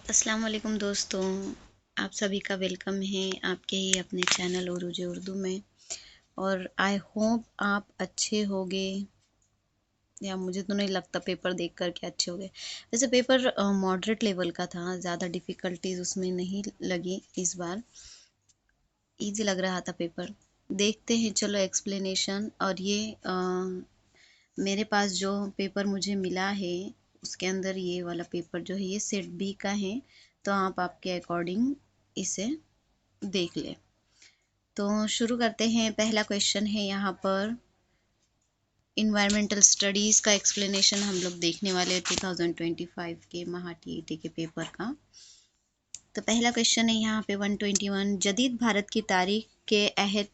अस्सलाम वालेकुम दोस्तों, आप सभी का वेलकम है आपके ही अपने चैनल उरूज उर्दू में। और आई होप आप अच्छे होगे, या मुझे तो नहीं लगता पेपर देख कर के अच्छे होगे। वैसे पेपर मॉडरेट लेवल का था, ज़्यादा डिफ़िकल्टीज उसमें नहीं लगी इस बार, इजी लग रहा था पेपर। देखते हैं चलो एक्सप्लेनेशन। और ये मेरे पास जो पेपर मुझे मिला है उसके अंदर ये वाला पेपर जो है ये सेट बी का है, तो आप आपके अकॉर्डिंग इसे देख ले। तो शुरू करते हैं। पहला क्वेश्चन है यहाँ पर इन्वायरमेंटल स्टडीज़ का एक्सप्लेनेशन हम लोग देखने वाले 2025 के महा टीईटी के पेपर का। तो पहला क्वेश्चन है यहाँ पे 121, जदीद भारत की तारीख के अहद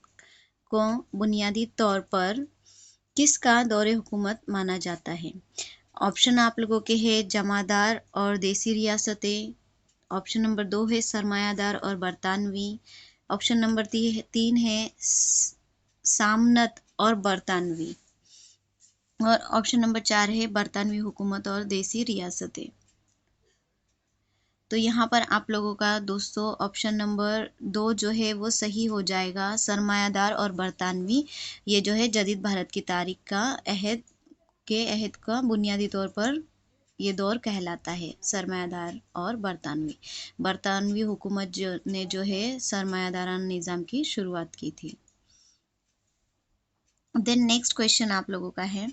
को बुनियादी तौर पर किसका दौरे हुकूमत माना जाता है? ऑप्शन आप लोगों के हैं जमादार और देसी रियासतें। ऑप्शन नंबर 2 है सरमायादार और बरतानवी। ऑप्शन नंबर 3 है सामनत और बरतानवी। और ऑप्शन नंबर 4 है बरतानवी हुकूमत और देसी रियासतें। तो यहाँ पर आप लोगों का दोस्तों ऑप्शन नंबर 2 जो है वो सही हो जाएगा, सरमायादार और बरतानवी। ये जो है जदीद भारत की तारीख का अहद का बुनियादी तौर पर ये दौर कहलाता है, सरमायादार और बरतानवी हुकूमत जो है सरमायादाराना निज़ाम की शुरुआत की थी। देन नेक्स्ट क्वेश्चन आप लोगों का है,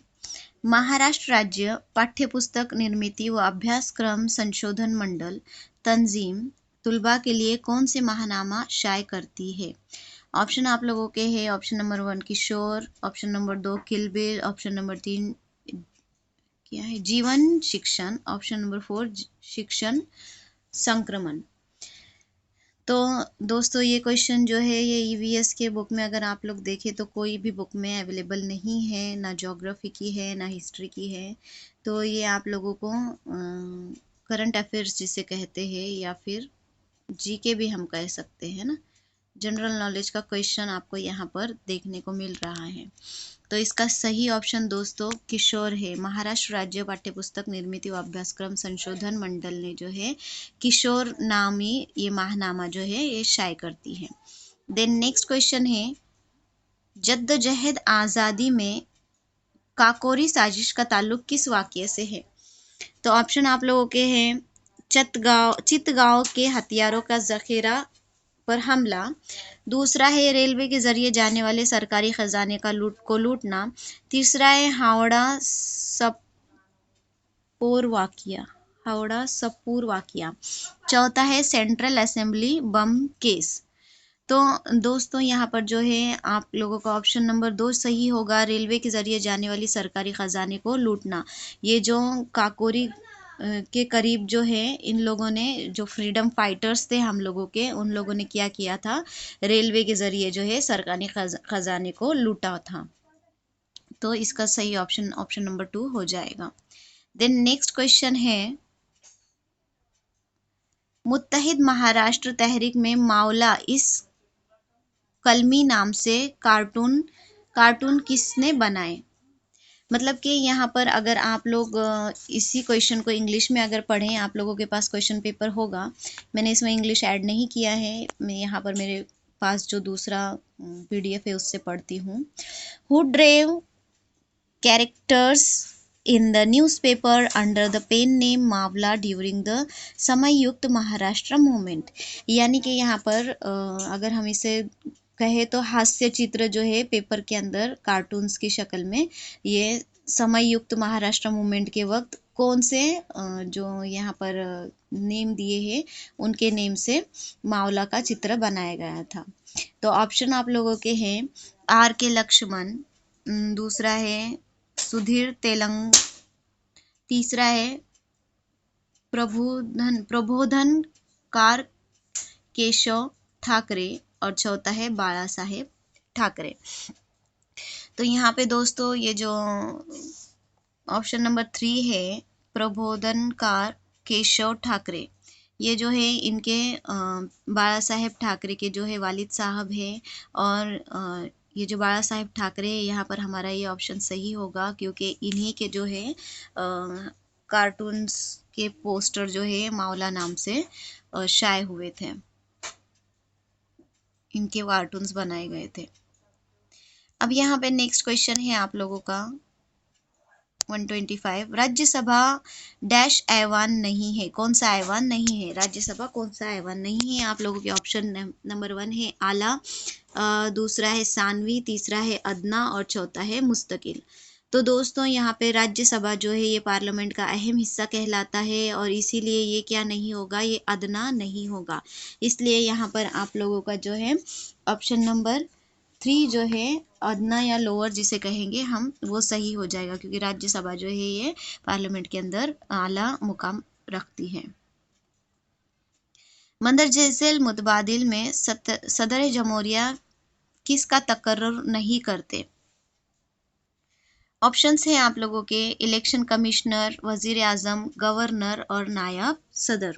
महाराष्ट्र राज्य पाठ्यपुस्तक निर्मिती व अभ्यासक्रम संशोधन मंडल तंजीम तुलबा के लिए कौन से महानामा शाये करती है? ऑप्शन आप लोगों के हैं ऑप्शन नंबर 1 किशोर, ऑप्शन नंबर 2 किलबिल, ऑप्शन नंबर 3 क्या है जीवन शिक्षण, ऑप्शन नंबर 4 शिक्षण संक्रमण। तो दोस्तों ये क्वेश्चन जो है ये ईवीएस के बुक में अगर आप लोग देखें तो कोई भी बुक में अवेलेबल नहीं है, ना ज्योग्राफी की है ना हिस्ट्री की है। तो ये आप लोगों को करंट अफेयर्स जिसे कहते हैं या फिर जीके भी हम कह सकते हैं ना, जनरल नॉलेज का क्वेश्चन आपको यहाँ पर देखने को मिल रहा है। तो इसका सही ऑप्शन दोस्तों किशोर है। महाराष्ट्र राज्य पाठ्यपुस्तक निर्मिती व अभ्यासक्रम संशोधन मंडल ने जो है किशोर नामी ये माहनामा जो है ये शाये करती है। देन नेक्स्ट क्वेश्चन है, जद्दोजहद आज़ादी में काकोरी साजिश का ताल्लुक किस वाक़ये से है? तो ऑप्शन आप लोगों के हैं चितगांव के हथियारों का जखीरा पर हमला, दूसरा है रेलवे के जरिए जाने वाले सरकारी खजाने का लूटना, तीसरा है हावड़ा सप्पूर वाकिया, चौथा है सेंट्रल असेंबली बम केस। तो दोस्तों यहाँ पर जो है आप लोगों का ऑप्शन नंबर 2 सही होगा, रेलवे के जरिए जाने वाली सरकारी खजाने को लूटना। ये जो काकोरी के करीब जो है इन लोगों ने, जो फ्रीडम फाइटर्स थे हम लोगों के, उन लोगों ने क्या किया था, रेलवे के ज़रिए जो है सरकारी खजाने को लूटा था। तो इसका सही ऑप्शन ऑप्शन नंबर 2 हो जाएगा। देन नेक्स्ट क्वेश्चन है, मुत्तहिद महाराष्ट्र तहरीक में मावला इस कलमी नाम से कार्टून किसने बनाए? मतलब कि यहाँ पर अगर आप लोग इसी क्वेश्चन को इंग्लिश में अगर पढ़ें, आप लोगों के पास क्वेश्चन पेपर होगा, मैंने इसमें इंग्लिश ऐड नहीं किया है, मैं यहाँ पर मेरे पास जो दूसरा पीडीएफ है उससे पढ़ती हूँ। Who drew characters in the newspaper under the pen name Mavla during the Samyukta Maharashtra movement. यानी कि यहाँ पर अगर हम इसे कहे तो हास्य चित्र जो है पेपर के अंदर कार्टून्स की शक्ल में, ये समय युक्त महाराष्ट्र मूवमेंट के वक्त कौन से जो यहाँ पर नेम दिए हैं उनके नेम से मावला का चित्र बनाया गया था। तो ऑप्शन आप लोगों के हैं आर के लक्ष्मण, दूसरा है सुधीर तेलंग, तीसरा है प्रबोधनकार केशव ठाकरे और चौथा है बाला साहेब ठाकरे। तो यहाँ पे दोस्तों ये जो ऑप्शन नंबर 3 है प्रबोधनकार केशव ठाकरे, ये जो है इनके बाला साहेब ठाकरे के जो है वालिद साहब हैं। और ये जो बाला साहेब ठाकरे है यहाँ पर हमारा ये ऑप्शन सही होगा, क्योंकि इन्हीं के जो है कार्टून्स के पोस्टर जो है मावला नाम से शाये हुए थे, इनके कार्टून्स बनाए गए थे। अब यहाँ पे नेक्स्ट क्वेश्चन है आप लोगों का 125। राज्यसभा डैश ऐवान नहीं है, कौन सा ऐवान नहीं है, राज्यसभा कौन सा ऐवान नहीं है। आप लोगों के ऑप्शन नंबर 1 है आला, दूसरा है सानवी, तीसरा है अदना और चौथा है मुस्तकिल। तो दोस्तों यहाँ पे राज्यसभा जो है ये पार्लियामेंट का अहम हिस्सा कहलाता है और इसीलिए ये क्या नहीं होगा, ये अदना नहीं होगा। इसलिए यहाँ पर आप लोगों का जो है ऑप्शन नंबर 3 जो है अदना या लोअर जिसे कहेंगे हम, वो सही हो जाएगा, क्योंकि राज्यसभा जो है ये पार्लियामेंट के अंदर आला मुकाम रखती है। मंदरजा झैल मुतबादिल में सदर जमहूरिया किसका तकर्रुर नहीं करते। ऑप्शंस हैं आप लोगों के इलेक्शन कमिश्नर, वजीर आजम, गवर्नर और नायब सदर।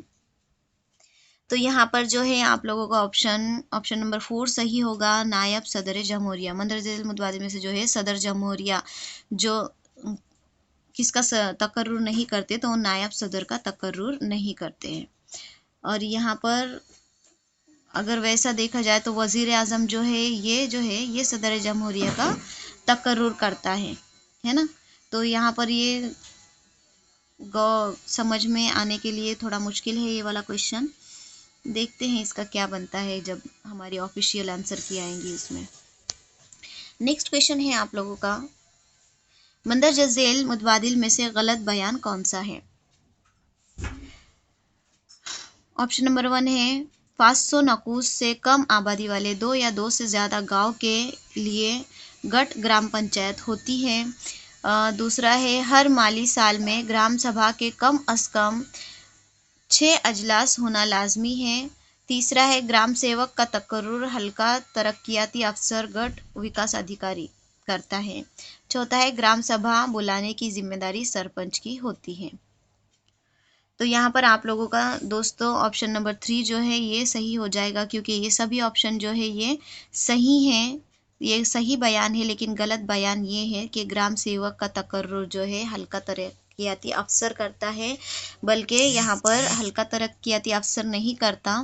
तो यहाँ पर जो है आप लोगों का ऑप्शन नंबर 4 सही होगा, नायब सदर जमहूरिया। मंदरजा झैल मुतबादिल में से जो है सदर जमहूरिया जो किसका तकर्रुर नहीं करते, तो नायब सदर का तकर्रुर नहीं करते हैं। और यहाँ पर अगर वैसा देखा जाए तो वजीर आजम जो है ये सदर जमहूरिया का तकर्रुर करता है ना। तो यहाँ पर ये समझ में आने के लिए थोड़ा मुश्किल है ये वाला क्वेश्चन। देखते हैं इसका क्या बनता है जब हमारी ऑफिशियल आंसर की आएंगी इसमें। नेक्स्ट क्वेश्चन है आप लोगों का, मंदरजा झैल मुतबादिल में से गलत बयान कौन सा है। ऑप्शन नंबर 1 है 500 नकूस से कम आबादी वाले 2 या 2 से ज़्यादा गांव के लिए गट ग्राम पंचायत होती है। दूसरा है हर माली साल में ग्राम सभा के कम अज़ कम 6 अजलास होना लाजमी है। तीसरा है ग्राम सेवक का तकर्रुर हल्का तरक्याती अफसर गट विकास अधिकारी करता है। चौथा है ग्राम सभा बुलाने की जिम्मेदारी सरपंच की होती है। तो यहाँ पर आप लोगों का दोस्तों ऑप्शन नंबर 3 जो है ये सही हो जाएगा, क्योंकि ये सभी ऑप्शन जो है ये सही हैं, ये सही बयान है। लेकिन गलत बयान ये है कि ग्राम सेवक का तकर्रुर जो है हल्का तरक्याती अफसर करता है, बल्कि यहाँ पर हल्का तरक्याती अफसर नहीं करता,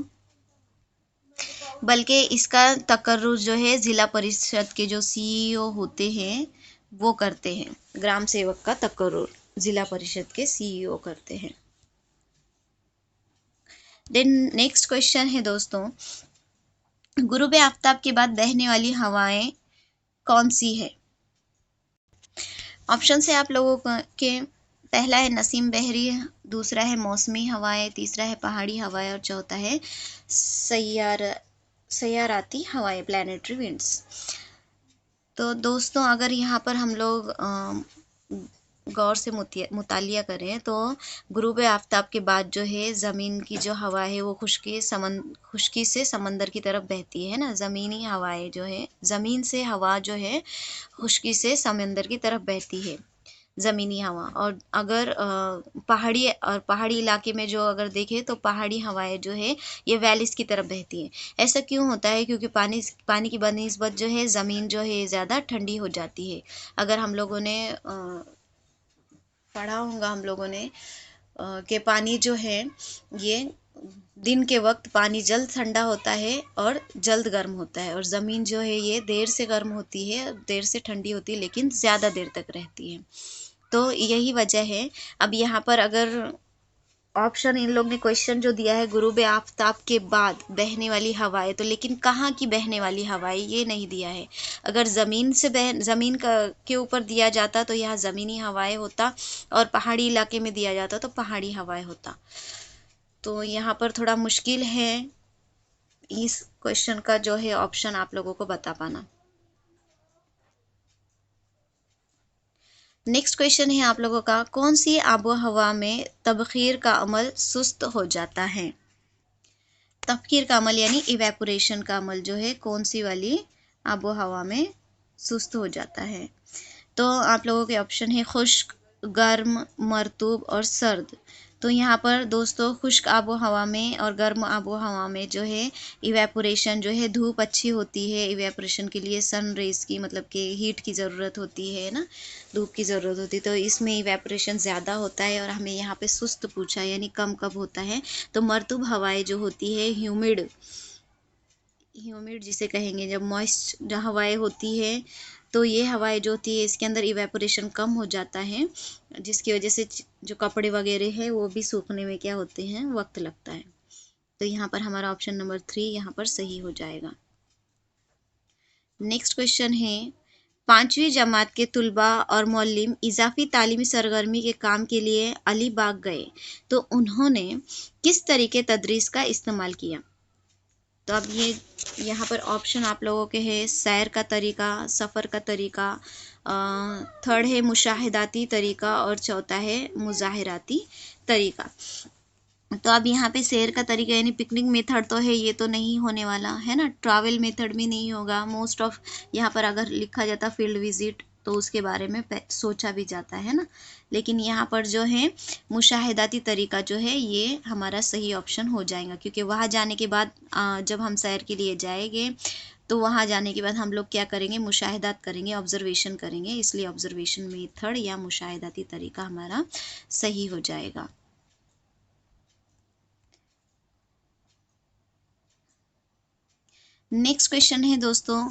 बल्कि इसका तकर्रुर जो है जिला परिषद के जो सीईओ होते हैं वो करते हैं। ग्राम सेवक का तकर्रुर जिला परिषद के सीईओ करते हैं। देन नेक्स्ट क्वेश्चन है दोस्तों, गुरूब आफ्ताब के बाद बहने वाली हवाएं कौन सी है। ऑप्शन से आप लोगों के पहला है नसीम बहरी, दूसरा है मौसमी हवाएं, तीसरा है पहाड़ी हवाएं और चौथा है सैयाराती हवाएं, प्लैनेटरी विंड्स। तो दोस्तों अगर यहाँ पर हम लोग गौर से मुतालिया करें तो गुरूब आफ्ताब के बाद जो है ज़मीन की जो हवा है वो खुश्की से समंदर की तरफ बहती है ना। ज़मीनी हवाएं जो है, ज़मीन से हवा जो है खुश्की से समंदर की तरफ बहती है, ज़मीनी हवा। और अगर पहाड़ी इलाके में जो अगर देखें तो पहाड़ी हवाएं जो है ये वैलीज की तरफ बहती हैं। ऐसा क्यों होता है, क्योंकि पानी की बनिस्बत जो है ज़मीन जो है ज़्यादा ठंडी हो जाती है। अगर हम लोगों ने पढ़ा होगा हम लोगों ने कि पानी जो है ये दिन के वक्त पानी जल्द ठंडा होता है और जल्द गर्म होता है, और ज़मीन जो है ये देर से गर्म होती है, देर से ठंडी होती है, लेकिन ज़्यादा देर तक रहती है। तो यही वजह है। अब यहाँ पर अगर ऑप्शन इन लोग ने क्वेश्चन जो दिया है गुरूब आफ्ताब के बाद बहने वाली हवाएं, तो लेकिन कहाँ की बहने वाली हवाएं ये नहीं दिया है। अगर ज़मीन के ऊपर दिया जाता तो यहाँ ज़मीनी हवाएं होता, और पहाड़ी इलाके में दिया जाता तो पहाड़ी हवाएं होता। तो यहाँ पर थोड़ा मुश्किल है इस क्वेश्चन का जो है ऑप्शन आप लोगों को बता पाना। नेक्स्ट क्वेश्चन है आप लोगों का, कौन सी आबो हवा में तबखीर का अमल सुस्त हो जाता है। तबखीर का अमल यानी इवेपोरेशन का अमल जो है कौन सी वाली आबो हवा में सुस्त हो जाता है। तो आप लोगों के ऑप्शन है खुश्क, गर्म, मरतूब और सर्द। तो यहाँ पर दोस्तों खुश्क आबो हवा में और गर्म आबो हवा में जो है इवेपोरेशन जो है, धूप अच्छी होती है इवेपोरेशन के लिए, सन रेज की मतलब कि हीट की ज़रूरत होती है ना, धूप की ज़रूरत होती है, तो इसमें इवेपोरेशन ज़्यादा होता है। और हमें यहाँ पे सुस्त पूछा है यानी कम कब होता है, तो मरतूब हवाएं जो होती है, ह्यूमिड जिसे कहेंगे, जब मॉइस्ट जो हवाएं होती है, तो ये हवाएं जो होती है इसके अंदर इवेपोरेशन कम हो जाता है, जिसकी वजह से जो कपड़े वगैरह है वो भी सूखने में क्या होते हैं, वक्त लगता है। तो यहाँ पर हमारा ऑप्शन नंबर 3 यहाँ पर सही हो जाएगा। नेक्स्ट क्वेश्चन है, 5वीं जमात के तुलबा और मौलिम इजाफी तालीमी सरगर्मी के काम के लिए अलीबाग गए, तो उन्होंने किस तरीके तदरीस का इस्तेमाल किया। तो अब ये यहाँ पर ऑप्शन आप लोगों के हैं, सैर का तरीका, सफ़र का तरीका, थर्ड है मुशाहिदाती तरीका और चौथा है मुजाहिराती तरीका। तो अब यहाँ पे सैर का तरीका यानी पिकनिक मेथड तो है, ये तो नहीं होने वाला है ना, ट्रैवल मेथड भी नहीं होगा। मोस्ट ऑफ यहाँ पर अगर लिखा जाता फील्ड विजिट तो उसके बारे में सोचा भी जाता है ना, लेकिन यहाँ पर जो है मुशाहिदाती तरीका जो है ये हमारा सही ऑप्शन हो जाएगा, क्योंकि वहाँ जाने के बाद जब हम सैर के लिए जाएंगे तो वहाँ जाने के बाद हम लोग क्या करेंगे, मुशाहिदात करेंगे, ऑब्जर्वेशन करेंगे, इसलिए ऑब्जर्वेशन मेथड या मुशाहिदाती तरीका हमारा सही हो जाएगा। नेक्स्ट क्वेश्चन है दोस्तों,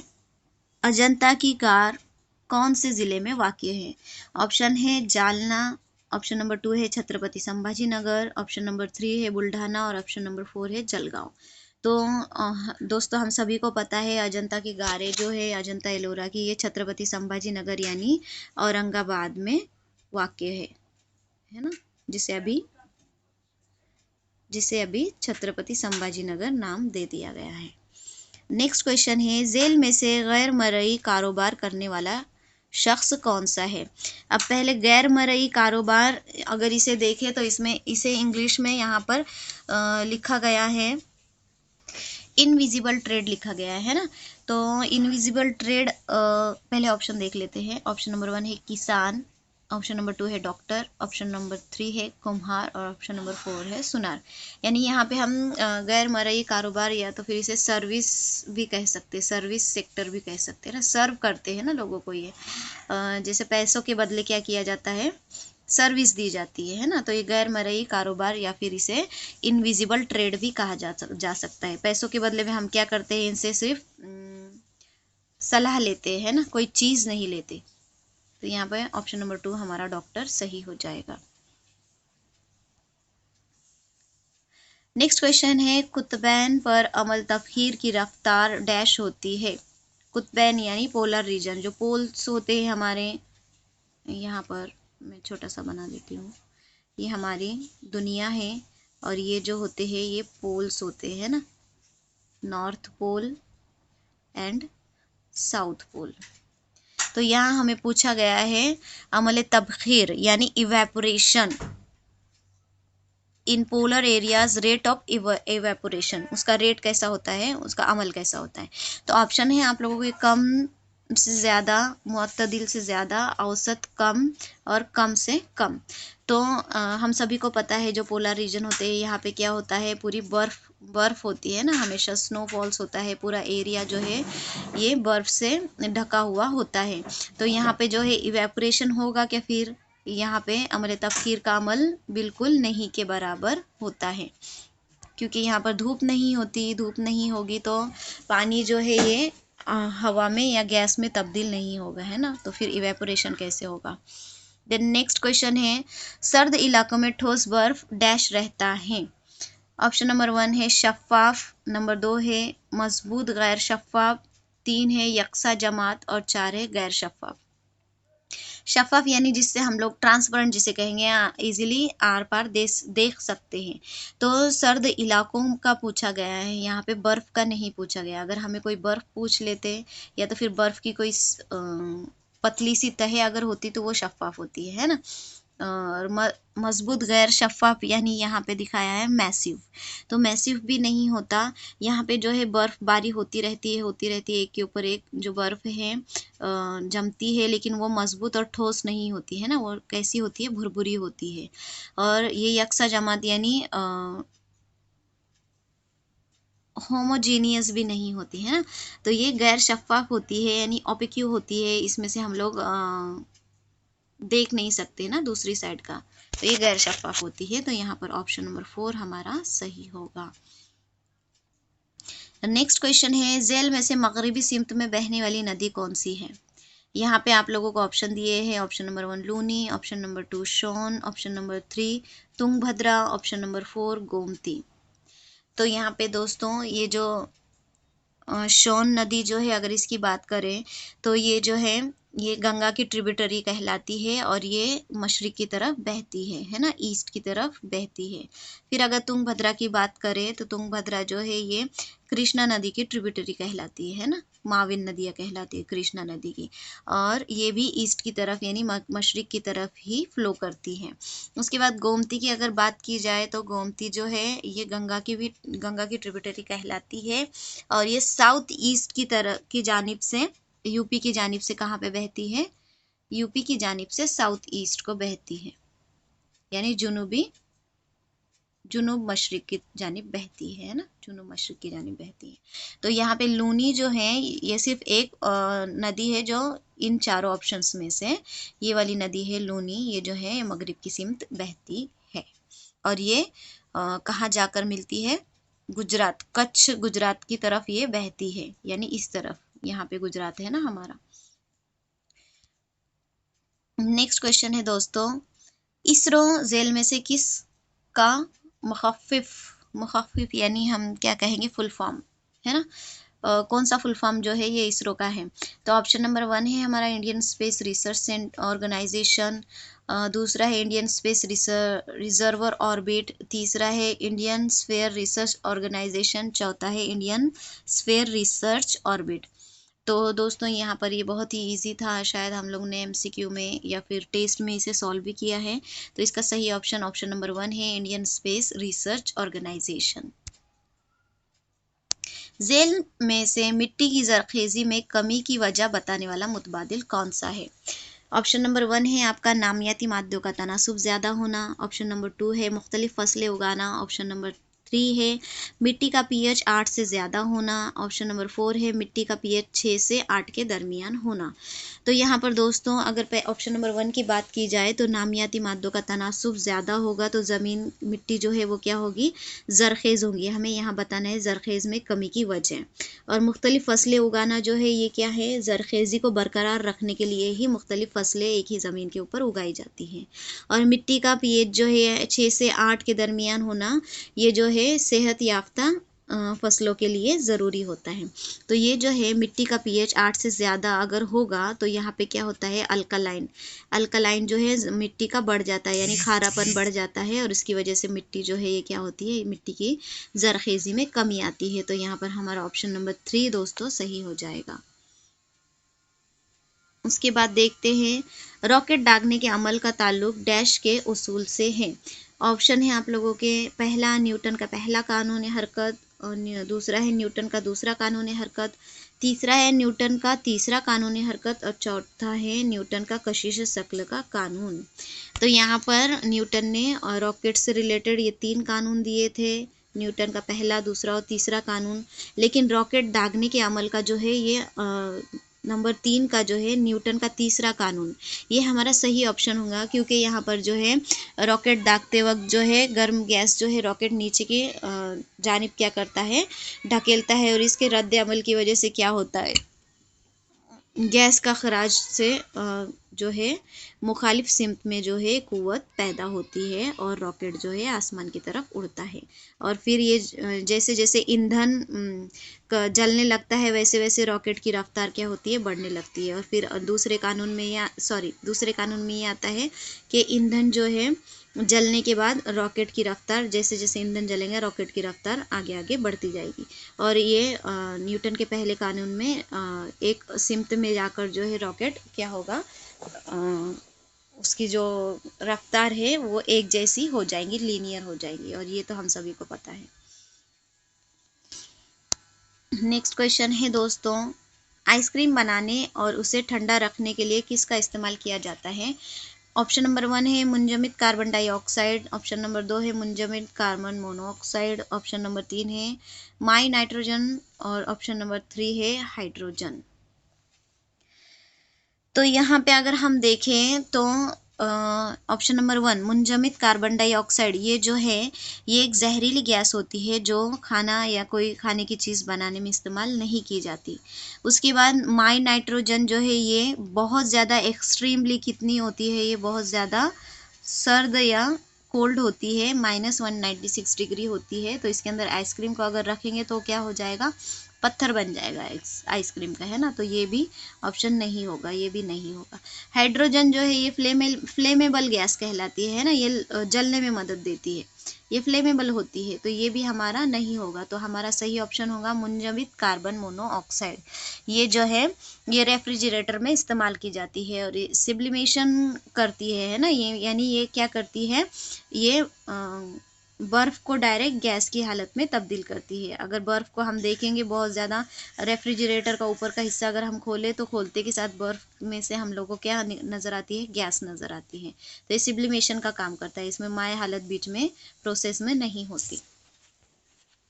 अजंता की गार कौन से ज़िले में वाक़ है। ऑप्शन है जालना, ऑप्शन नंबर 2 है छत्रपति संभाजी नगर, ऑप्शन नंबर 3 है बुल्ढाना और ऑप्शन नंबर 4 है जलगांव। तो दोस्तों हम सभी को पता है अजंता की गारें जो है अजंता एलोरा की, ये छत्रपति संभाजी नगर यानी औरंगाबाद में वाक़ है ना, जिसे अभी छत्रपति संभाजी नगर नाम दे दिया गया है। नेक्स्ट क्वेश्चन है, जेल में से गैर मरई कारोबार करने वाला शख्स कौन सा है। अब पहले गैर मरई कारोबार अगर इसे देखें तो इसे इंग्लिश में यहाँ पर लिखा गया है इनविजिबल ट्रेड लिखा गया है ना। तो इनविजिबल ट्रेड पहले ऑप्शन देख लेते हैं। ऑप्शन नंबर 1 है किसान, ऑप्शन नंबर 2 है डॉक्टर, ऑप्शन नंबर 3 है कुम्हार और ऑप्शन नंबर 4 है सुनार। यानी यहाँ पे हम गैर मरई कारोबार या तो फिर इसे सर्विस भी कह सकते हैं, सर्विस सेक्टर भी कह सकते हैं ना, सर्व करते हैं ना लोगों को ये, जैसे पैसों के बदले क्या किया जाता है, सर्विस दी जाती है ना। तो ये गैर मरई कारोबार या फिर इसे इनविजिबल ट्रेड भी कहा जा सकता है। पैसों के बदले में हम क्या करते हैं, इनसे सिर्फ सलाह लेते हैं ना, कोई चीज़ नहीं लेते। तो यहाँ पे ऑप्शन नंबर 2 हमारा डॉक्टर सही हो जाएगा। नेक्स्ट क्वेश्चन है, कुतुबैन पर अमल तखीर की रफ्तार डैश होती है। कुतुबैन यानी पोलर रीजन, जो पोल्स होते हैं हमारे, यहाँ पर मैं छोटा सा बना देती हूँ, ये हमारी दुनिया है और ये जो होते हैं ये पोल्स होते हैं ना, north pole and south pole. तो यहाँ हमें पूछा गया है अमल तबखीर यानी evaporation in polar areas, rate of evaporation, उसका रेट कैसा होता है, उसका अमल कैसा होता है। तो ऑप्शन है आप लोगों के कम से ज़्यादा, मुअत्तदिल से ज़्यादा, औसत कम और कम से कम। तो हम सभी को पता है जो पोलर रीजन होते हैं यहाँ पे क्या होता है, पूरी बर्फ़ होती है ना, हमेशा स्नोफॉल्स होता है, पूरा एरिया जो है ये बर्फ़ से ढका हुआ होता है। तो यहाँ पे जो है इवेपोरेशन होगा क्या, फिर यहाँ पे अमल तफकीर का अमल बिल्कुल नहीं के बराबर होता है, क्योंकि यहाँ पर धूप नहीं होती, धूप नहीं होगी तो पानी जो है ये हवा में या गैस में तब्दील नहीं होगा, है ना, तो फिर इवेपोरेशन कैसे होगा। देन नेक्स्ट क्वेश्चन है, सर्द इलाकों में ठोस बर्फ डैश रहता है। ऑप्शन नंबर 1 है शफ़ाफ, नंबर 2 है मजबूत गैर शफ़ाफ, 3 है यकसा जमात और 4 है गैर शफ़ाफ। शफ़ाफ यानी जिससे हम लोग ट्रांसपेरेंट जिसे कहेंगे, इजीली आर पार देख सकते हैं। तो सर्द इलाकों का पूछा गया है, यहाँ पे बर्फ़ का नहीं पूछा गया। अगर हमें कोई बर्फ़ पूछ लेते या तो फिर बर्फ़ की कोई पतली सी तह अगर होती तो वो शफ़ाफ होती है ना, और मजबूत गैर शफ़ाफ यानी यहाँ पे दिखाया है मैसिव, तो मैसिव भी नहीं होता। यहाँ पे जो है बर्फबारी होती रहती है एक के ऊपर एक, जो बर्फ़ है जमती है, लेकिन वो मजबूत और ठोस नहीं होती है ना, वो कैसी होती है, भुरभुरी होती है। और ये यकसा जमात यानी होमोजीनियस भी नहीं होती है ना, तो ये गैर शफ़ाफ होती है यानी ओपेक्यू होती है, इसमें से हम लोग देख नहीं सकते ना दूसरी साइड का, तो ये गैर शफ़ाफ होती है। तो यहाँ पर ऑप्शन नंबर 4 हमारा सही होगा। नेक्स्ट क्वेश्चन है, झेल में से मगरबी सिमत में बहने वाली नदी कौन सी है? यहाँ पे आप लोगों को ऑप्शन दिए हैं, option number 1 Luni, option number 2 Son, option number 3 Tungabhadra, option number 4 Gomti. तो यहाँ पे दोस्तों ये जो शोन नदी जो है, अगर इसकी बात करें तो ये जो है ये गंगा की ट्रिब्यूटरी कहलाती है और ये मशरिक की तरफ बहती है ना, ईस्ट की तरफ बहती है। फिर अगर तुंगभद्रा की बात करें तो तुंगभद्रा जो है ये कृष्णा नदी की ट्रिब्यूटरी कहलाती है ना, माविन नदियाँ कहलाती है कृष्णा नदी की, और ये भी ईस्ट की तरफ यानी मशरिक की तरफ ही फ्लो करती है। उसके बाद गोमती की अगर बात की जाए तो गोमती जो है ये गंगा की ट्रिब्यूटरी कहलाती है और ये साउथ ईस्ट की तरफ की जानिब से, यूपी की जानिब से कहाँ पे बहती है, यूपी की जानिब से साउथ ईस्ट को बहती है, यानी जुनूब मशरिक की जानिब बहती है ना, जुनूब मशरिक की जानिब बहती है। तो यहाँ पे लूनी जो है ये सिर्फ एक नदी है जो इन चारों ऑप्शंस में से, ये वाली नदी है लूनी, ये जो है मगरिब की सिमत बहती है और ये कहाँ जाकर मिलती है, गुजरात, कच्छ गुजरात की तरफ ये बहती है, यानी इस तरफ, यहाँ पे गुजरात है ना हमारा। नेक्स्ट क्वेश्चन है दोस्तों, इसरो जेल में से किस का मुखफ़िफ यानी हम क्या कहेंगे, फुल फॉर्म है ना, कौन सा फुल फॉर्म जो है ये इसरो का है? तो ऑप्शन नंबर 1 है हमारा इंडियन स्पेस रिसर्च ऑर्गेनाइजेशन, दूसरा है इंडियन स्पेस रिजर्वर ऑर्बिट, तीसरा है इंडियन स्फेयर रिसर्च ऑर्गेनाइजेशन, चौथा है इंडियन स्फेयर रिसर्च ऑर्बिट। तो दोस्तों यहाँ पर ये बहुत ही इजी था, शायद हम लोग ने एमसीक्यू में या फिर टेस्ट में इसे सॉल्व भी किया है। तो इसका सही ऑप्शन ऑप्शन नंबर 1 है इंडियन स्पेस रिसर्च ऑर्गेनाइजेशन। झेल में से मिट्टी की जरखेज़ी में कमी की वजह बताने वाला मुतबादिल कौन सा है? ऑप्शन नंबर 1 है आपका नामियाती मादों का तनासुब ज़्यादा होना, ऑप्शन नंबर 2 है मुख्तलिफ फसलें उगाना, ऑप्शन नंबर 3 है मिट्टी का पीएच 8 से ज़्यादा होना, ऑप्शन नंबर 4 है मिट्टी का पीएच 6 से 8 के दरमियान होना। तो यहाँ पर दोस्तों अगर ऑप्शन नंबर 1 की बात की जाए तो नामियाती मादों का तनासुब ज़्यादा होगा, तो ज़मीन मिट्टी जो है वो क्या होगी, ज़रखेज़ होंगी। हमें यहाँ बताना है ज़रखेज़ में कमी की वजह। और मुख्तलिफ फसलें उगाना जो है ये क्या है, ज़रखेज़ी को बरकरार रखने के लिए ही मुख्तलिफ फसलें एक ही ज़मीन के ऊपर उगाई जाती हैं। और मिट्टी का पीएच जो है 6 से 8 के दरमियान होना, ये जो है सेहत याफ्ता फसलों के लिए ज़रूरी होता है। तो ये जो है मिट्टी का पीएच 8 से ज़्यादा अगर होगा तो यहाँ पे क्या होता है, अल्कलाइन जो है मिट्टी का बढ़ जाता है, यानी खारापन बढ़ जाता है और इसकी वजह से मिट्टी जो है ये क्या होती है, मिट्टी की जरखेज़ी में कमी आती है। तो यहाँ पर हमारा ऑप्शन नंबर 3 दोस्तों सही हो जाएगा। उसके बाद देखते हैं रॉकेट दागने के अमल का ताल्लुक डैश के उसूल से है। ऑप्शन है आप लोगों के, पहला न्यूटन का पहला कानून हरकत, और दूसरा है न्यूटन का दूसरा कानून हरकत, तीसरा है न्यूटन का तीसरा कानून हरकत, और चौथा है न्यूटन का कशिश शक्ल का कानून। तो यहाँ पर न्यूटन ने रॉकेट से रिलेटेड ये 3 कानून दिए थे, न्यूटन का पहला, दूसरा और तीसरा कानून। लेकिन रॉकेट दागने के अमल का जो है ये नंबर 3 का जो है न्यूटन का तीसरा कानून, ये हमारा सही ऑप्शन होगा, क्योंकि यहाँ पर जो है रॉकेट दागते वक्त जो है गर्म गैस जो है रॉकेट नीचे की जानिब क्या करता है, ढकेलता है, और इसके रद्द अमल की वजह से क्या होता है, गैस का खराज से जो है मुखालिफ सिमत में जो है कुव्वत पैदा होती है और रॉकेट जो है आसमान की तरफ उड़ता है। और फिर ये जैसे जैसे ईंधन जलने लगता है वैसे वैसे रॉकेट की रफ्तार क्या होती है, बढ़ने लगती है। और फिर दूसरे कानून में ये आता है कि ईंधन जो है जलने के बाद रॉकेट की रफ्तार, जैसे जैसे ईंधन जलेंगे रॉकेट की रफ्तार आगे आगे बढ़ती जाएगी। और ये न्यूटन के पहले कानून में एक सिमत में जाकर जो है रॉकेट क्या होगा, उसकी जो रफ्तार है वो एक जैसी हो जाएंगी, लीनियर हो जाएंगी, और ये तो हम सभी को पता है। नेक्स्ट क्वेश्चन है दोस्तों, आइसक्रीम बनाने और उसे ठंडा रखने के लिए किसका इस्तेमाल किया जाता है? ऑप्शन नंबर 1 है मुंजमद कार्बन डाइऑक्साइड, ऑप्शन नंबर 2 है मुंजमद कार्बन मोनोऑक्साइड, ऑप्शन नंबर 3 है माई नाइट्रोजन, और ऑप्शन नंबर 3 है हाइड्रोजन। तो यहाँ पे अगर हम देखें तो ऑप्शन नंबर 1 मुंजमद कार्बन डाइऑक्साइड, ये जो है ये एक जहरीली गैस होती है जो खाना या कोई खाने की चीज़ बनाने में इस्तेमाल नहीं की जाती। उसके बाद माई नाइट्रोजन जो है ये बहुत ज़्यादा एक्सट्रीमली कितनी होती है, ये बहुत ज़्यादा सर्द या कोल्ड होती है, -196 डिग्री होती है। तो इसके अंदर आइसक्रीम को अगर रखेंगे तो क्या हो जाएगा, पत्थर बन जाएगा आइसक्रीम का, है ना। तो ये भी ऑप्शन नहीं होगा, ये भी नहीं होगा। हाइड्रोजन जो है ये फ्लेमेबल गैस कहलाती है ना, ये जलने में मदद देती है, ये फ्लेमेबल होती है, तो ये भी हमारा नहीं होगा। तो हमारा सही ऑप्शन होगा मुंजमद कार्बन मोनोऑक्साइड। ये जो है ये रेफ्रिजरेटर में इस्तेमाल की जाती है और सिब्लिमेशन करती है ना, ये यानी ये क्या करती है, ये बर्फ़ को डायरेक्ट गैस की हालत में तब्दील करती है। अगर बर्फ़ को हम देखेंगे बहुत ज़्यादा, रेफ्रिजरेटर का ऊपर का हिस्सा अगर हम खोलें तो खोलते के साथ बर्फ़ में से हम लोगों को क्या नज़र आती है, गैस नज़र आती है। तो ये सिब्लिमेशन का काम करता है, इसमें माय हालत बीच में प्रोसेस में नहीं होती।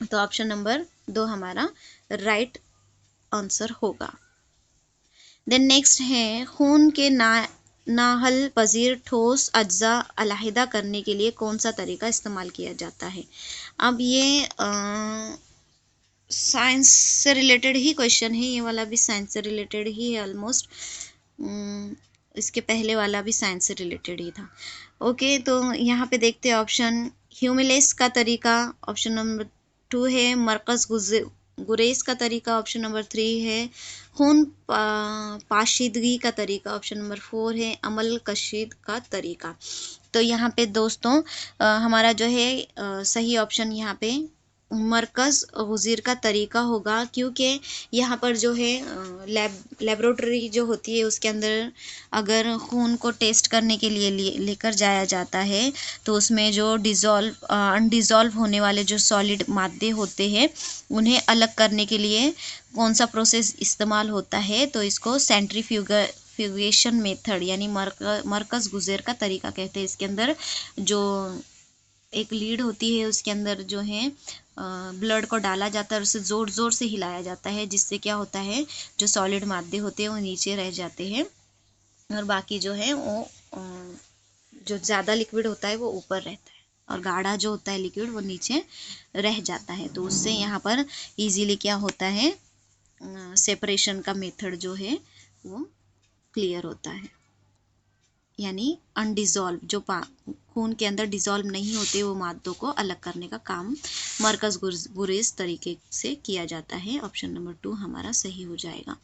तो ऑप्शन नंबर 2 हमारा राइट आंसर होगा। देन नेक्स्ट है खून के नाहल पजीर ठोस अज्जा अलहदा करने के लिए कौन सा तरीका इस्तेमाल किया जाता है? अब ये साइंस से रिलेटेड ही क्वेश्चन है, ये वाला भी साइंस से रिलेटेड ही है ऑलमोस्ट। इसके पहले वाला भी साइंस से रिलेटेड ही था। ओके, तो यहाँ पे देखते हैं ऑप्शन। ह्यूमिलेस का तरीका ऑप्शन नंबर 2 है, मरकज़ गुरेज का तरीका ऑप्शन नंबर 3 है, खून पाशीदगी का तरीका ऑप्शन नंबर 4 है, अमल कशीद का तरीका। तो यहाँ पे दोस्तों हमारा जो है सही ऑप्शन यहाँ पे मरकज़ गुज़ीर का तरीका होगा, क्योंकि यहाँ पर जो है लेबोरेटरी जो होती है उसके अंदर अगर खून को टेस्ट करने के लिए लेकर जाया जाता है तो उसमें जो अनडिज़ोल्व होने वाले जो सॉलिड मादे होते हैं उन्हें अलग करने के लिए कौन सा प्रोसेस इस्तेमाल होता है, तो इसको सेंट्रीफ्यूगेशन मेथड यानी मरकज़ गुज़ीर का तरीका कहते हैं। इसके अंदर जो एक लीड होती है उसके अंदर जो है ब्लड को डाला जाता है और उसे ज़ोर ज़ोर से हिलाया जाता है, जिससे क्या होता है जो सॉलिड मादे होते हैं वो नीचे रह जाते हैं और बाकी जो है वो जो ज़्यादा लिक्विड होता है वो ऊपर रहता है और गाढ़ा जो होता है लिक्विड वो नीचे रह जाता है। तो उससे यहाँ पर इजीली क्या होता है, सेपरेशन का मेथड जो है वो क्लियर होता है, यानी अनडिज़ोल्व जो खून के अंदर डिज़ोल्व नहीं होते वो मादों को अलग करने का काम मरकज़ गुरेज तरीके से किया जाता है। ऑप्शन नंबर 2 हमारा सही हो जाएगा।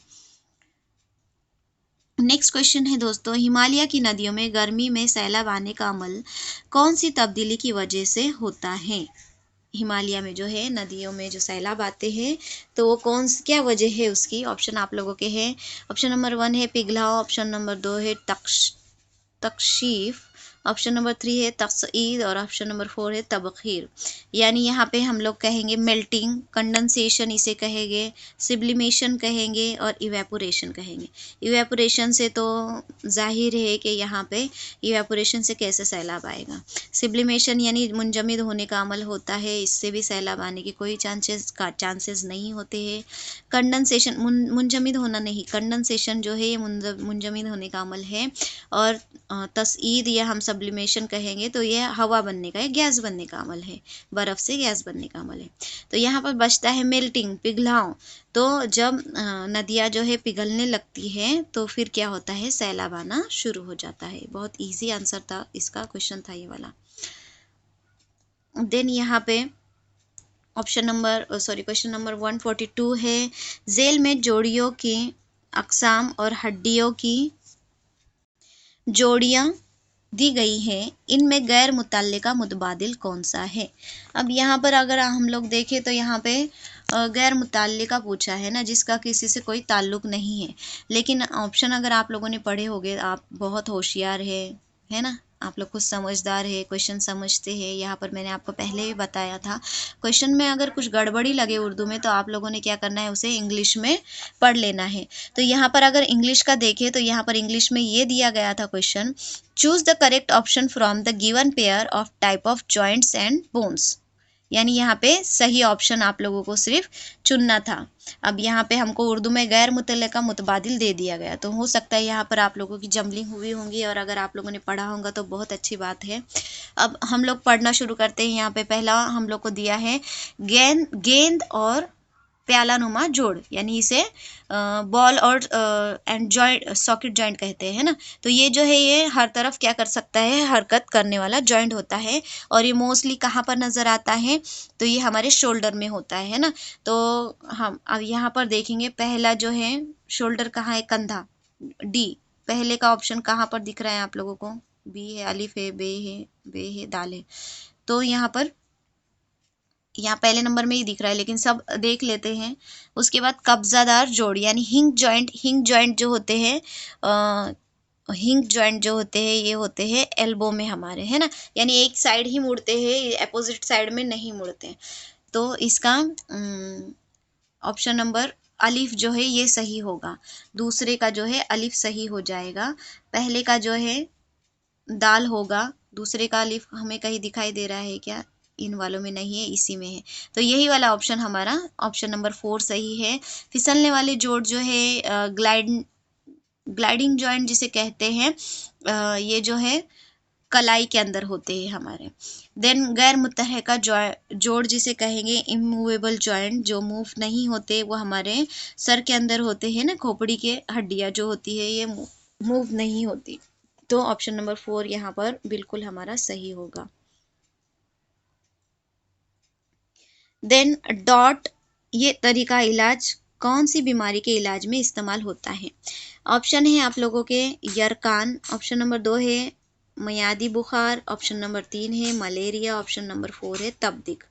नेक्स्ट क्वेश्चन है दोस्तों, हिमालय की नदियों में गर्मी में सैलाब आने का अमल कौन सी तब्दीली की वजह से होता है? हिमालय में जो है नदियों में जो सैलाब आते हैं तो वो क्या वजह है उसकी? ऑप्शन आप लोगों के हैं। ऑप्शन नंबर 1 है पिघलाव, ऑप्शन नंबर 2 है तकशीफ, ऑप्शन नंबर 3 है तस्ईद और ऑप्शन नंबर 4 है तबखीर। यानी यहाँ पे हम लोग कहेंगे मेल्टिंग, कंडेंसेशन इसे कहेंगे, सिब्लिमेशन कहेंगे और इवेपोरेशन कहेंगे। इवेपोरेशन से तो जाहिर है कि यहाँ पे इवेपोरेशन से कैसे सैलाब आएगा। सिब्लिमेशन यानी मुंजमद होने का अमल होता है, इससे भी सैलाब आने की कोई चांसेस नहीं होते हैं। कंडेंसेशन मुंजमद होना नहीं, कंडेंसेशन जो है ये मुंजमद होने का अमल है और तस्ईद या हम सब्लिमेशन कहेंगे तो ये हवा बनने का या गैस बनने का अमल है, बर्फ़ से गैस बनने का अमल है। तो यहाँ पर बचता है मेल्टिंग, पिघलाव। तो जब नदियाँ जो है पिघलने लगती है तो फिर क्या होता है, सैलाब आना शुरू हो जाता है। बहुत इजी आंसर था इसका, क्वेश्चन था ये वाला। देन यहाँ पे क्वेश्चन नंबर 142 है, जेल में जोड़ियों की अक़साम और हड्डियों की जोड़ियाँ दी गई हैं, इनमें गैर मुतल्लिका मुतबादिल कौन सा है? अब यहाँ पर अगर हम लोग देखें तो यहाँ पे गैर मुतल्लिका पूछा है ना, जिसका किसी से कोई ताल्लुक़ नहीं है। लेकिन ऑप्शन अगर आप लोगों ने पढ़े होंगे, आप बहुत होशियार है, है ना। आप लोग कुछ समझदार है, क्वेश्चन समझते हैं। यहाँ पर मैंने आपको पहले ही बताया था, क्वेश्चन में अगर कुछ गड़बड़ी लगे उर्दू में तो आप लोगों ने क्या करना है, उसे इंग्लिश में पढ़ लेना है। तो यहाँ पर अगर इंग्लिश का देखें तो यहाँ पर इंग्लिश में ये दिया गया था question, choose the correct option from the given pair of type of joints and bones. यानी यहाँ पे सही ऑप्शन आप लोगों को सिर्फ चुनना था। अब यहाँ पे हमको उर्दू में गैर मुतल्लिका मुतबादिल दे दिया गया, तो हो सकता है यहाँ पर आप लोगों की जमलिंग हुई होंगी, और अगर आप लोगों ने पढ़ा होगा तो बहुत अच्छी बात है। अब हम लोग पढ़ना शुरू करते हैं। यहाँ पे पहला हम लोग को दिया है गेंद और प्याला नुमा जोड़, यानी इसे बॉल और एंड जॉइंट, सॉकेट जॉइंट कहते हैं ना। तो ये जो है ये हर तरफ क्या कर सकता है, हरकत करने वाला जॉइंट होता है, और ये मोस्टली कहाँ पर नज़र आता है, तो ये हमारे शोल्डर में होता है ना। तो हम अब यहाँ पर देखेंगे, पहला जो है शोल्डर कहाँ है, कंधा, डी। पहले का ऑप्शन कहाँ पर दिख रहा है आप लोगों को, बी है, अलिफ है, बे है, दाल है। तो यहाँ पहले नंबर में ही दिख रहा है, लेकिन सब देख लेते हैं। उसके बाद कब्जादार जोड़ यानी हिंग जॉइंट। हिंग जॉइंट जो होते हैं हिंग जॉइंट जो होते हैं ये होते हैं एल्बो में हमारे, है ना। यानी एक साइड ही मुड़ते हैं, अपोजिट साइड में नहीं मुड़ते। तो इसका ऑप्शन नंबर अलिफ जो है ये सही होगा। दूसरे का जो है अलिफ सही हो जाएगा। पहले का जो है दाल होगा। दूसरे का अलिफ हमें कहीं दिखाई दे रहा है क्या, इन वालों में नहीं है, इसी में है। तो यही वाला ऑप्शन हमारा ऑप्शन नंबर 4 सही है। फिसलने वाले जोड़ जो है ग्लाइडिंग जॉइंट जिसे कहते हैं, ये जो है कलाई के अंदर होते हैं हमारे। देन गैर मुतहरका जोड़ जिसे कहेंगे इमूवेबल जॉइंट, जो मूव नहीं होते, वो हमारे सर के अंदर होते हैं ना। खोपड़ी के हड्डियां जो होती है ये मूव नहीं होती। तो ऑप्शन नंबर 4 यहाँ पर बिल्कुल हमारा सही होगा। देन डॉट, ये तरीका इलाज कौन सी बीमारी के इलाज में इस्तेमाल होता है। ऑप्शन है आप लोगों के यरकान, ऑप्शन नंबर 2 है मियादी बुखार, ऑप्शन नंबर 3 है मलेरिया, ऑप्शन नंबर 4 है तबदिक।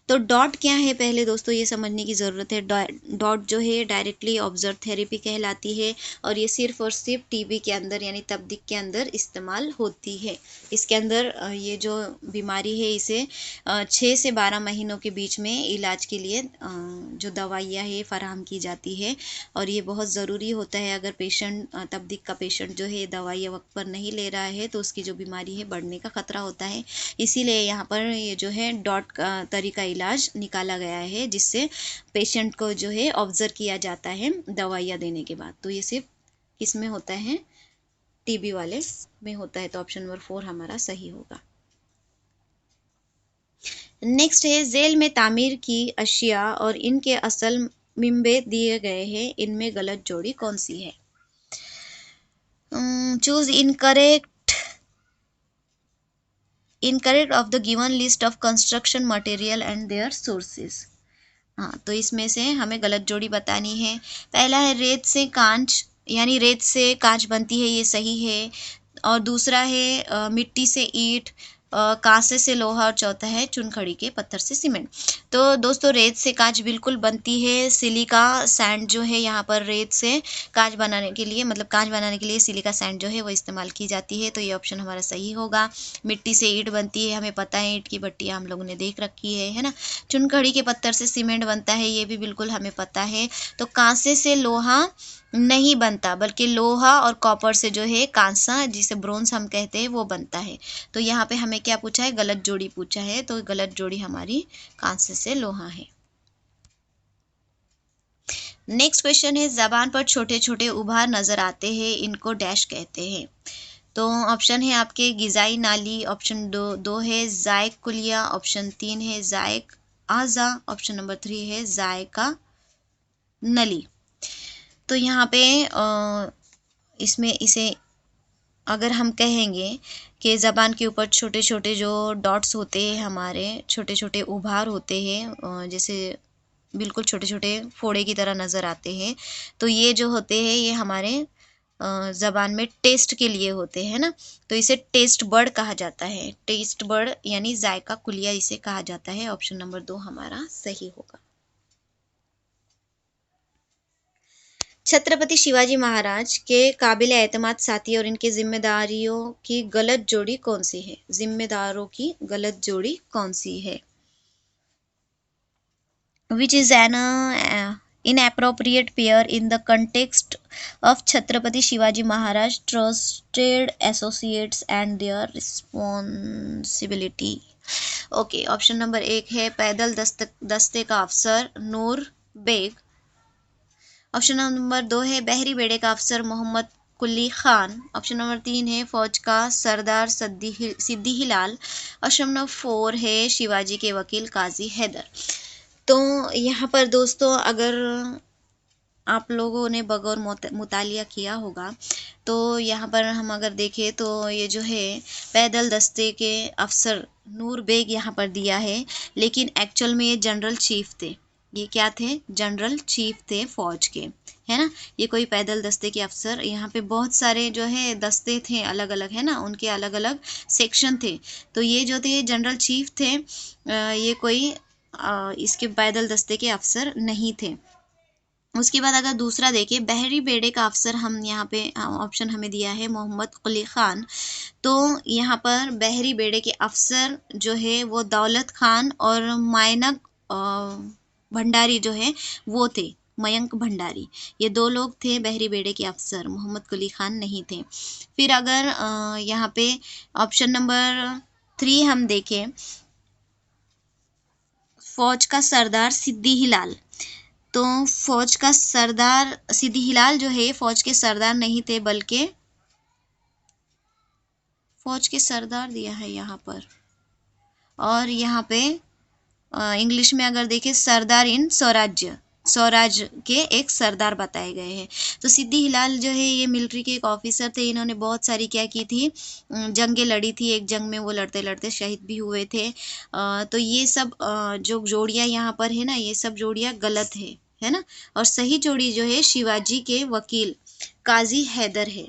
तो डॉट क्या है, पहले दोस्तों ये समझने की ज़रूरत है। डॉट जो है डायरेक्टली ऑब्जर्व थेरेपी कहलाती है, और ये सिर्फ और सिर्फ टीबी के अंदर यानी तबदिक के अंदर इस्तेमाल होती है। इसके अंदर ये जो बीमारी है इसे 6 से 12 महीनों के बीच में इलाज के लिए जो दवाइयाँ है फराहम की जाती है, और ये बहुत ज़रूरी होता है। अगर पेशेंट तबदिक का पेशेंट जो है दवाइयाँ वक्त पर नहीं ले रहा है तो उसकी जो बीमारी है बढ़ने का खतरा होता है। इसीलिए यहाँ पर ये जो है डॉट का तरीका इलाज निकाला गया है, जिससे पेशेंट को जो है ऑब्जर्व किया जाता है दवाइयाँ देने के बाद। तो ये सिर्फ किस में होता है, टीबी वाले में होता है। तो ऑप्शन नंबर 4 हमारा सही होगा। नेक्स्ट है जेल में तामीर की अशिया और इनके असल मिम्बे दिए गए हैं, इनमें गलत जोड़ी कौन सी है। Choose incorrect of the given list of construction material and their sources. हाँ, तो इसमें से हमें गलत जोड़ी बतानी है। पहला है रेत से कांच, यानी रेत से कांच बनती है, ये सही है। और दूसरा है मिट्टी से ईंट, कांसे से लोहा, और चौथा है चुनखड़ी के पत्थर से सीमेंट। तो दोस्तों रेत से कांच बिल्कुल बनती है। सिलिका सैंड जो है यहाँ पर रेत से कांच बनाने के लिए, मतलब कांच बनाने के लिए सिलिका सैंड जो है वो इस्तेमाल की जाती है। तो ये ऑप्शन हमारा सही होगा। मिट्टी से ईंट बनती है, हमें पता है, ईंट की भट्टियाँ हम लोगों ने देख रखी है ना। चुनखड़ी के पत्थर से सीमेंट बनता है, ये भी बिल्कुल हमें पता है। तो कांसे से लोहा नहीं बनता, बल्कि लोहा और कॉपर से जो है कांसा, जिसे ब्रोंज हम कहते हैं, वो बनता है। तो यहाँ पे हमें क्या पूछा है, गलत जोड़ी पूछा है। तो गलत जोड़ी हमारी कांसे से लोहा है। नेक्स्ट क्वेश्चन है जबान पर छोटे छोटे उभार नजर आते हैं, इनको डैश कहते हैं। तो ऑप्शन है आपके गिजाई नाली, ऑप्शन दो है जायक कुलिया, ऑप्शन 3 है जायक आजा, ऑप्शन नंबर 3 है जायका नली। तो यहाँ पे इसमें इसे अगर हम कहेंगे कि ज़बान के ऊपर छोटे छोटे जो डॉट्स होते हैं, हमारे छोटे छोटे उभार होते हैं, जैसे बिल्कुल छोटे छोटे फोड़े की तरह नज़र आते हैं, तो ये जो होते हैं ये हमारे ज़बान में टेस्ट के लिए होते हैं ना। तो इसे टेस्ट बर्ड कहा जाता है। टेस्ट बर्ड यानी जायका कुलिया इसे कहा जाता है। ऑप्शन नंबर 2 हमारा सही होगा। छत्रपति शिवाजी महाराज के काबिल एतमाद साथी और इनकी जिम्मेदारियों की गलत जोड़ी कौन सी है? जिम्मेदारों की गलत जोड़ी कौन सी है? Which is an inappropriate pair in the context of Chhatrapati Shivaji Maharaj trusted associates and their responsibility. Okay, option number 1 है पैदल दस्ते का अफसर नूर बेग। ऑप्शन नंबर 2 है बहरी बेड़े का अफसर मोहम्मद कुली खान। ऑप्शन नंबर 3 है फौज का सरदार सिद्दी हिलाल। ऑप्शन नंबर 4 है शिवाजी के वकील काजी हैदर। तो यहाँ पर दोस्तों अगर आप लोगों ने बगौर मुतालिया किया होगा तो यहाँ पर हम अगर देखें तो ये जो है पैदल दस्ते के अफसर नूर बेग यहाँ पर दिया है, लेकिन एक्चुअल में ये जनरल चीफ थे। ये क्या थे? जनरल चीफ थे फौज के, है ना। ये कोई पैदल दस्ते के अफसर, यहाँ पे बहुत सारे जो है दस्ते थे अलग अलग, है ना, उनके अलग अलग सेक्शन थे। तो ये जो थे जनरल चीफ थे, ये कोई इसके पैदल दस्ते के अफसर नहीं थे। उसके बाद अगर दूसरा देखिए बहरी बेड़े का अफसर, हम यहाँ पे ऑप्शन हमें दिया है मोहम्मद कुली खान। तो यहाँ पर बहरी बेड़े के अफसर जो है वो दौलत खान और मयंक भंडारी जो है वो थे, मयंक भंडारी। ये दो लोग थे बहरी बेड़े के अफसर, मोहम्मद कुली खान नहीं थे। फिर अगर यहाँ पे ऑप्शन नंबर 3 हम देखें, फौज का सरदार सिद्दी हिलाल। तो फौज का सरदार सिद्दी हिलाल जो है फौज के सरदार नहीं थे, बल्कि फौज के सरदार दिया है यहाँ पर, और यहाँ पे इंग्लिश में अगर देखें सरदार इन स्वराज्य के एक सरदार बताए गए हैं। तो सिद्दी हिलाल जो है ये मिलिट्री के एक ऑफिसर थे। इन्होंने बहुत सारी क्या की थी, जंगें लड़ी थी। एक जंग में वो लड़ते लड़ते शहीद भी हुए थे। तो ये सब जो जोड़ियाँ यहाँ पर है ना, ये सब जोड़ियाँ गलत है ना। और सही जोड़ी जो है शिवाजी के वकील काजी हैदर है।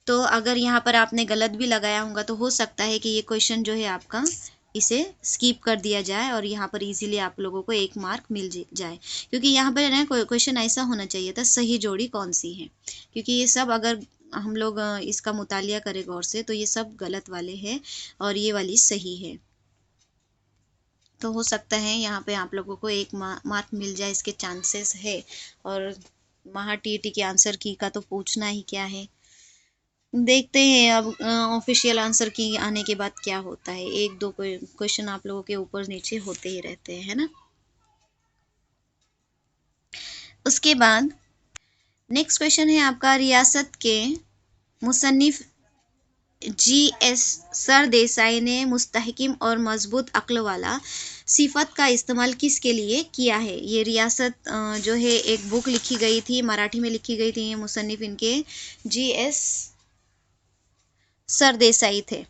तो अगर यहाँ पर आपने गलत भी लगाया होगा तो हो सकता है कि ये क्वेश्चन जो है आपका इसे स्किप कर दिया जाए और यहाँ पर इजीली आप लोगों को 1 मार्क मिल जाए, क्योंकि यहाँ पर ना क्वेश्चन ऐसा होना चाहिए था सही जोड़ी कौन सी है, क्योंकि ये सब अगर हम लोग इसका मुतालिया करें गौर से तो ये सब गलत वाले हैं और ये वाली सही है। तो हो सकता है यहाँ पे आप लोगों को 1 मार्क मिल जाए, इसके चांसेस है। और महा टीईटी के आंसर की का तो पूछना ही क्या है। देखते हैं अब ऑफिशियल आंसर की आने के बाद क्या होता है। 1-2 क्वेश्चन आप लोगों के ऊपर नीचे होते ही रहते हैं, है ना। उसके बाद नेक्स्ट क्वेश्चन है आपका, रियासत के मुसन्निफ G.S. सरदेसाई ने मुस्तहकिम और मजबूत अक्ल वाला सिफत का इस्तेमाल किसके लिए किया है? ये रियासत जो है एक बुक लिखी गई थी, मराठी में लिखी गई थी। ये मुसन्निफ इनके G.S. सरदेसाई थे।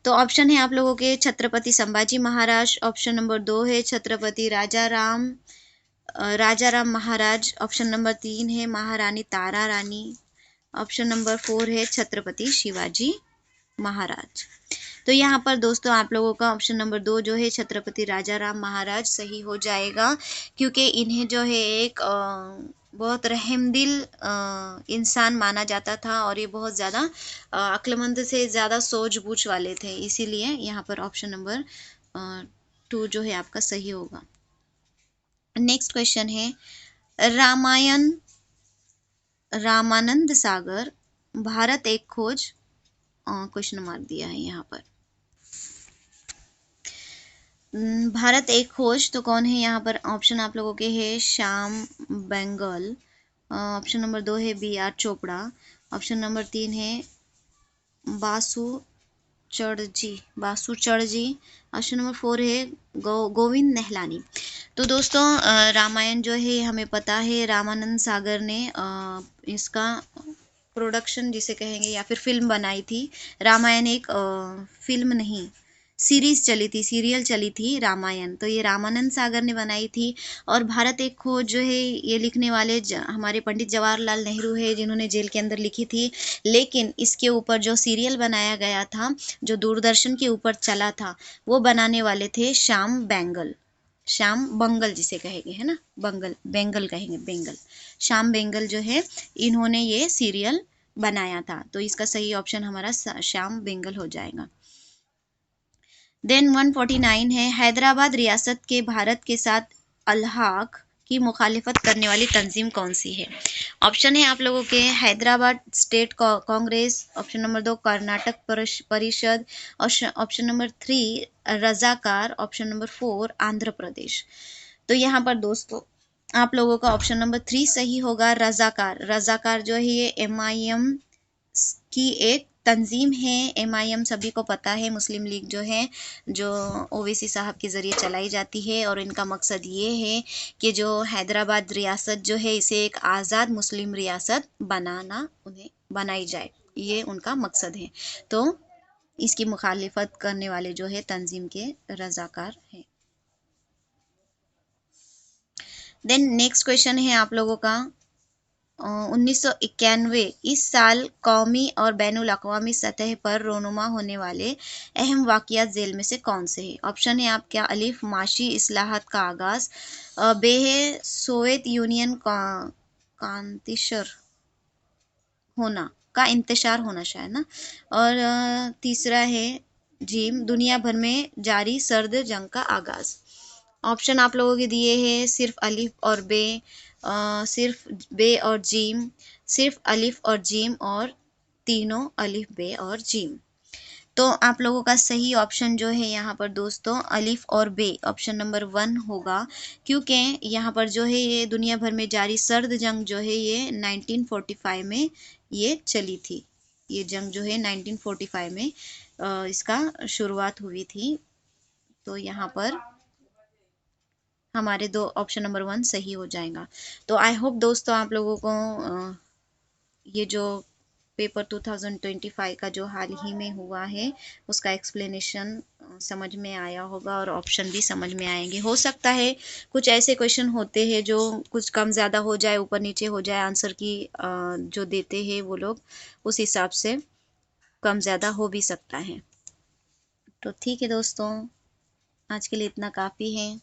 तो ऑप्शन है आप लोगों के छत्रपति संभाजी महाराज। ऑप्शन नंबर 2 है छत्रपति राजा राम महाराज। ऑप्शन नंबर 3 है महारानी तारा रानी। ऑप्शन नंबर 4 है छत्रपति शिवाजी महाराज। तो यहाँ पर दोस्तों आप लोगों का ऑप्शन नंबर 2 जो है छत्रपति राजा राम महाराज सही हो जाएगा, क्योंकि इन्हें जो है एक बहुत रहमदिल इंसान माना जाता था और ये बहुत ज़्यादा अक्लमंद से ज़्यादा सूझबूझ वाले थे, इसीलिए यहाँ पर ऑप्शन नंबर 2 जो है आपका सही होगा। नेक्स्ट क्वेश्चन है, रामानंद सागर भारत एक खोज, क्वेश्चन मार्क दिया है यहाँ पर। भारत एक खोज तो कौन है यहाँ पर? ऑप्शन आप लोगों के है श्याम बेंगल। ऑप्शन नंबर 2 है B.R. चोपड़ा। ऑप्शन नंबर 3 है बासु चढ़जी। ऑप्शन नंबर 4 है गोविंद नहलानी। तो दोस्तों रामायण जो है हमें पता है रामानंद सागर ने इसका प्रोडक्शन जिसे कहेंगे या फिर फिल्म बनाई थी। रामायण एक फिल्म नहीं सीरीज चली थी, सीरियल चली थी रामायण, तो ये रामानंद सागर ने बनाई थी। और भारत एक खोज जो है ये लिखने वाले हमारे पंडित जवाहरलाल नेहरू है, जिन्होंने जेल के अंदर लिखी थी। लेकिन इसके ऊपर जो सीरियल बनाया गया था, जो दूरदर्शन के ऊपर चला था, वो बनाने वाले थे श्याम बेंगल। श्याम बंगल जिसे कहेंगे, है ना, बेंगल कहेंगे, बेंगल, श्याम बेंगल जो है इन्होंने ये सीरियल बनाया था। तो इसका सही ऑप्शन हमारा श्याम बेंगल हो जाएगा। देन 149 है, हैदराबाद रियासत के भारत के साथ अल्हाक की मुखालिफत करने वाली तंजीम कौन सी है? ऑप्शन है आप लोगों के Hyderabad state Congress, option number 2 Karnataka Parishad, option number 3 Razakar, option number 4 Andhra Pradesh. तो यहाँ पर दोस्तों आप लोगों का ऑप्शन नंबर 3 सही होगा, रजाकार। रजाकार जो है ये MIM की एक तंजीम है। MIM सभी को पता है, मुस्लिम लीग जो है, जो ओवैसी साहब के ज़रिए चलाई जाती है, और इनका मकसद ये है कि जो हैदराबाद रियासत जो है इसे एक आज़ाद मुस्लिम रियासत बनाई जाए, ये उनका मकसद है। तो इसकी मुखालिफत करने वाले जो है तंजीम के रजाकार हैं। देन नेक्स्ट क्वेश्चन है आप लोगों का 1991 इस साल कौमी और बैनुल अक़वामी सतह पर रोनुमा होने वाले अहम वाक़यात ज़ेल में से कौन से हैं? ऑप्शन है आपके अलिफ माशी इस्लाहात का आगाज़, बे है सोवियत यूनियन का इंतशार होना शायद ना, और तीसरा है जीम दुनिया भर में जारी सर्द जंग का आगाज़। ऑप्शन आप लोगों के दिए हैं सिर्फ अलिफ और बे, सिर्फ बे और जीम, सिर्फ अलिफ और जीम, और तीनों अलिफ बे और जीम। तो आप लोगों का सही ऑप्शन जो है यहाँ पर दोस्तों अलिफ और बे, ऑप्शन नंबर 1 होगा, क्योंकि यहाँ पर जो है ये दुनिया भर में जारी सर्द जंग जो है ये 1945 में ये चली थी। ये जंग जो है 1945 में इसका शुरुआत हुई थी। तो यहाँ पर हमारे दो ऑप्शन नंबर 1 सही हो जाएगा। तो आई होप दोस्तों आप लोगों को ये जो पेपर 2025 का जो हाल ही में हुआ है उसका एक्सप्लेनेशन समझ में आया होगा, और ऑप्शन भी समझ में आएंगे। हो सकता है कुछ ऐसे क्वेश्चन होते हैं जो कुछ कम ज़्यादा हो जाए, ऊपर नीचे हो जाए, आंसर की जो देते हैं वो लोग उस हिसाब से कम ज़्यादा हो भी सकता है। तो ठीक है दोस्तों, आज के लिए इतना काफ़ी है।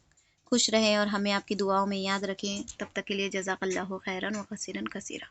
खुश रहें और हमें आपकी दुआओं में याद रखें। तब तक के लिए जज़ाकल्लाहु खैरन व कसीरन कसीरा।